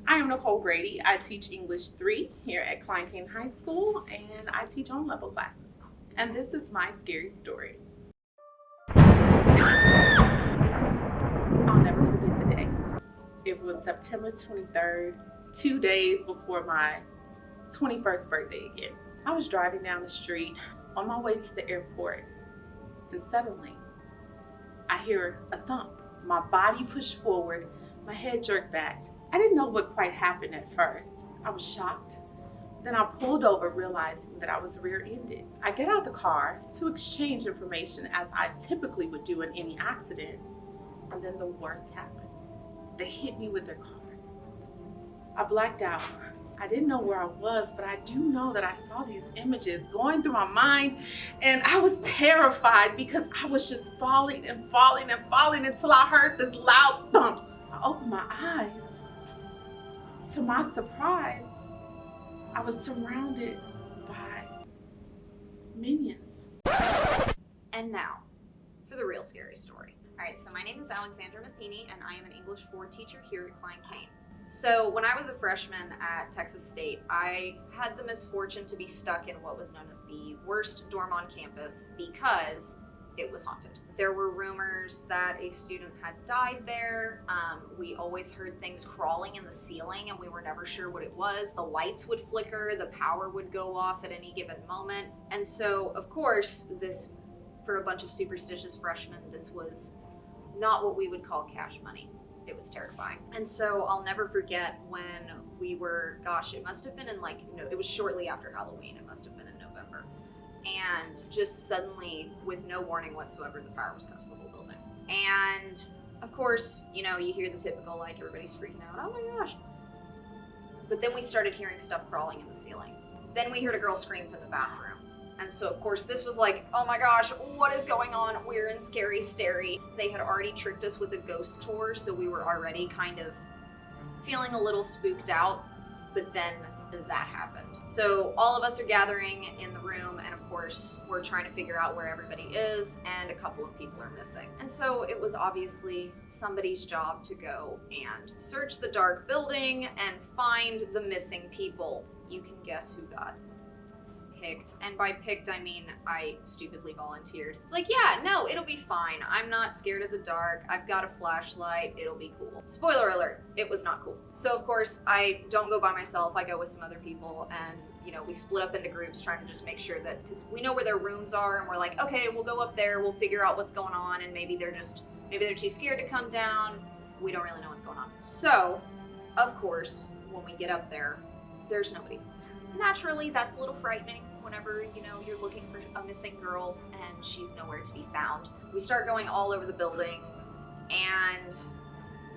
I am Nicole Grady. I teach English 3 here at Klein Cain High School, and I teach on-level classes. And this is my scary story. I'll never forget the day. It was September 23rd, 2 days before my 21st birthday again. I was driving down the street on my way to the airport, and suddenly I hear a thump. My body pushed forward, my head jerked back. I didn't know what quite happened at first. I was shocked. Then I pulled over, realizing that I was rear-ended. I get out the car to exchange information as I typically would do in any accident, and then the worst happened. They hit me with their car. I blacked out. I didn't know where I was, but I do know that I saw these images going through my mind, and I was terrified because I was just falling and falling and falling until I heard this loud thump. I opened my eyes. To my surprise, I was surrounded by minions. And now, for the real scary story. All right, so my name is Alexandra Matheny, and I am an English 4 teacher here at Klein Cain. So when I was a freshman at Texas State, I had the misfortune to be stuck in what was known as the worst dorm on campus because it was haunted. There were rumors that a student had died there. We always heard things crawling in the ceiling and we were never sure what it was. The lights would flicker, the power would go off at any given moment. And so, of course, this, for a bunch of superstitious freshmen, this was not what we would call cash money. It was terrifying. And so I'll never forget when we were, gosh, it must have been in it was shortly after Halloween. It must have been in November. And just suddenly, with no warning whatsoever, the power was cut to the whole building. And of course, you hear the typical, everybody's freaking out, oh my gosh. But then we started hearing stuff crawling in the ceiling. Then we heard a girl scream from the bathroom. And so of course this was like, oh my gosh, what is going on? We're in scary stary. They had already tricked us with a ghost tour, so we were already kind of feeling a little spooked out, but then that happened. So all of us are gathering in the room, and of course we're trying to figure out where everybody is, and a couple of people are missing. And so it was obviously somebody's job to go and search the dark building and find the missing people. You can guess who got picked, and by picked I mean I stupidly volunteered. It's like, yeah, no, it'll be fine. I'm not scared of the dark. I've got a flashlight. It'll be cool. Spoiler alert, it was not cool. So of course I don't go by myself. I go with some other people, and we split up into groups trying to just make sure that, because we know where their rooms are, and we're like, okay, we'll go up there, we'll figure out what's going on, and maybe they're too scared to come down. We don't really know what's going on. So of course when we get up there, there's nobody. Naturally, that's a little frightening whenever, you're looking for a missing girl and she's nowhere to be found. We start going all over the building, and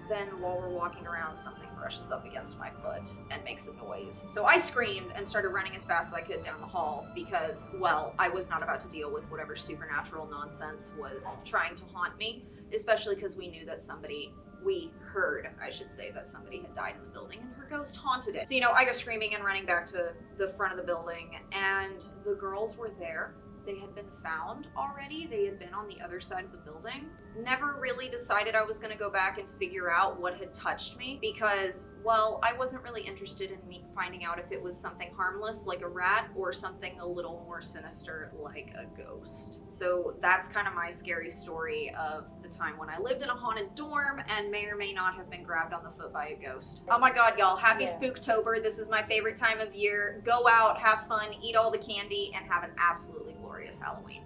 then while we're walking around, something brushes up against my foot and makes a noise. So I screamed and started running as fast as I could down the hall because, well, I was not about to deal with whatever supernatural nonsense was trying to haunt me, especially because we heard that somebody had died in the building and her ghost haunted it. So, I go screaming and running back to the front of the building, and the girls were there. They had been found already. They had been on the other side of the building. Never really decided I was going to go back and figure out what had touched me because, well, I wasn't really interested in me finding out if it was something harmless like a rat or something a little more sinister like a ghost. So that's kind of my scary story of the time when I lived in a haunted dorm and may or may not have been grabbed on the foot by a ghost. Oh my God, y'all, happy Spooktober. This is my favorite time of year. Go out, have fun, eat all the candy, and have an absolutely glorious Halloween.